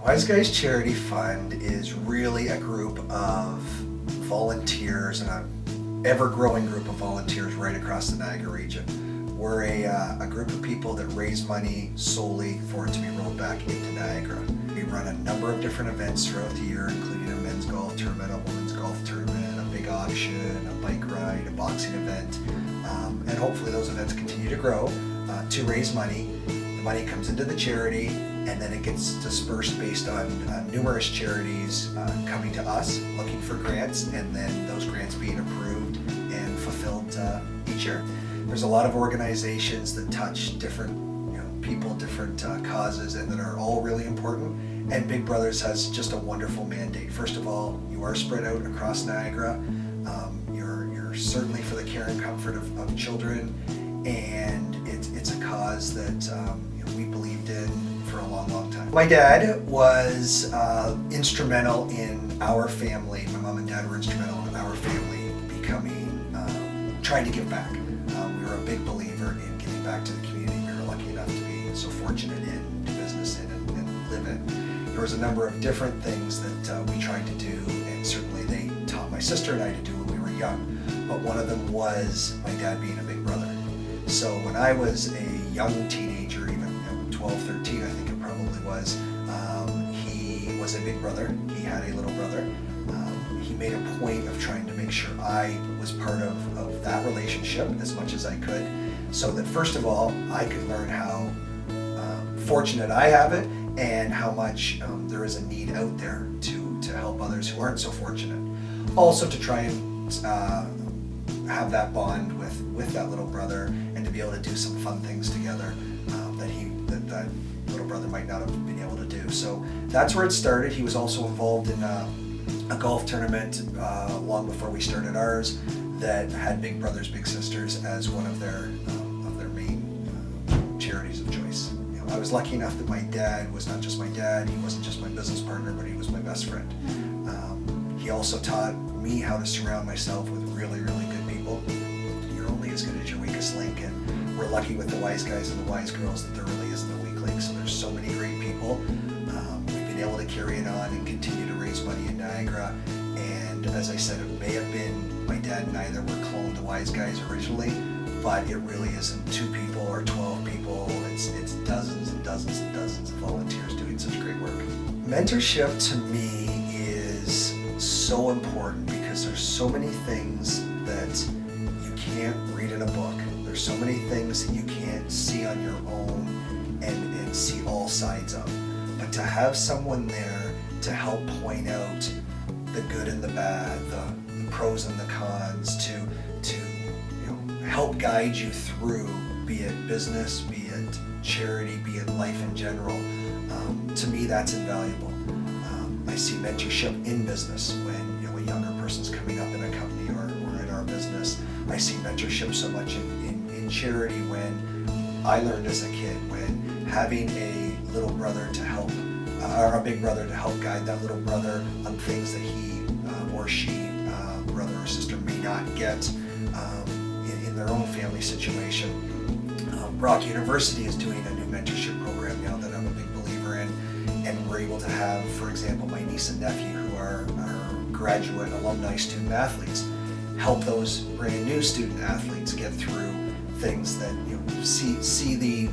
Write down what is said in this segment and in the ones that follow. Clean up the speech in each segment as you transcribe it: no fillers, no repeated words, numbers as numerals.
Wise Guys Charity Fund is really a group of volunteers and an ever-growing group of volunteers right across the Niagara region. We're a group of people that raise money solely for it to be rolled back into Niagara. We run a number of different events throughout the year, including a men's golf tournament, a women's golf tournament, a big auction, a bike ride, a boxing event, and hopefully those events continue to grow to raise money. The money comes into the charity, and then it gets dispersed based on numerous charities coming to us looking for grants, and then those grants being approved and fulfilled each year. There's a lot of organizations that touch different people, different causes, and that are all really important. And Big Brothers has just a wonderful mandate. First of all, you are spread out across Niagara. You're certainly for the care and comfort of children, and it's a cause that we believed in for a long, long time. My dad was instrumental in our family. My mom and dad were instrumental in our family trying to give back. We were a big believer in giving back to the community. We were lucky enough to be so fortunate in, do business in, and live in. There was a number of different things that we tried to do, and certainly they taught my sister and I to do when we were young. But one of them was my dad being a big brother. So when I was a young teenager, even 12, 13, I think it probably was, he was a big brother. He had a little brother. He made a point of trying to make sure I was part of that relationship as much as I could, so that first of all, I could learn how fortunate I have it and how much there is a need out there to help others who aren't so fortunate. Also to try and have that bond with that little brother, and to be able to do some fun things together that little brother might not have been able to do. So that's where it started. He was also involved in a golf tournament long before we started ours that had Big Brothers Big Sisters as one of their main charities of choice. I was lucky enough that my dad was not just my dad. He wasn't just my business partner, but he was my best friend. He also taught me how to surround myself with really, really good people. You're only as good as your weakest link, and we're lucky with the Wise Guys and the Wise Girls that there really isn't a weak link. So there's so many great people. We've been able to carry it on and continue to raise money in Niagara. And as I said, it may have been my dad and I that were cloned the Wise Guys originally, but it really isn't 2 people or 12 people. It's dozens and dozens and dozens of volunteers doing such great work. Mentorship to me is so important because there's so many things that you can't read in a book. There's so many things that you can't see on your own and see all sides of. But to have someone there to help point out the good and the bad, the pros and the cons, to help guide you through, be it business, be it charity, be it life in general, to me that's invaluable. I see mentorship in business when a younger person's coming up in a company or in our business. I see mentorship so much in charity when I learned as a kid, when having a little brother to help, or a big brother to help guide that little brother on things that he or she, brother or sister, may not get in their own family situation. Brock University is doing a new mentorship program now that I'm a big believer in, and we're able to have, for example, my niece and nephew who are graduate alumni student athletes, help those brand new student athletes get through things that see the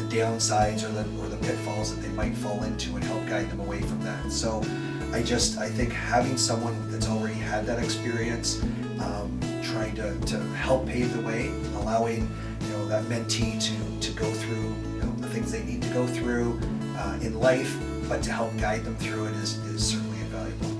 downsides or the pitfalls that they might fall into, and help guide them away from that. So I think having someone that's already had that experience, trying to help pave the way, allowing that mentee to go through the things they need to go through in life, but to help guide them through it is certainly invaluable.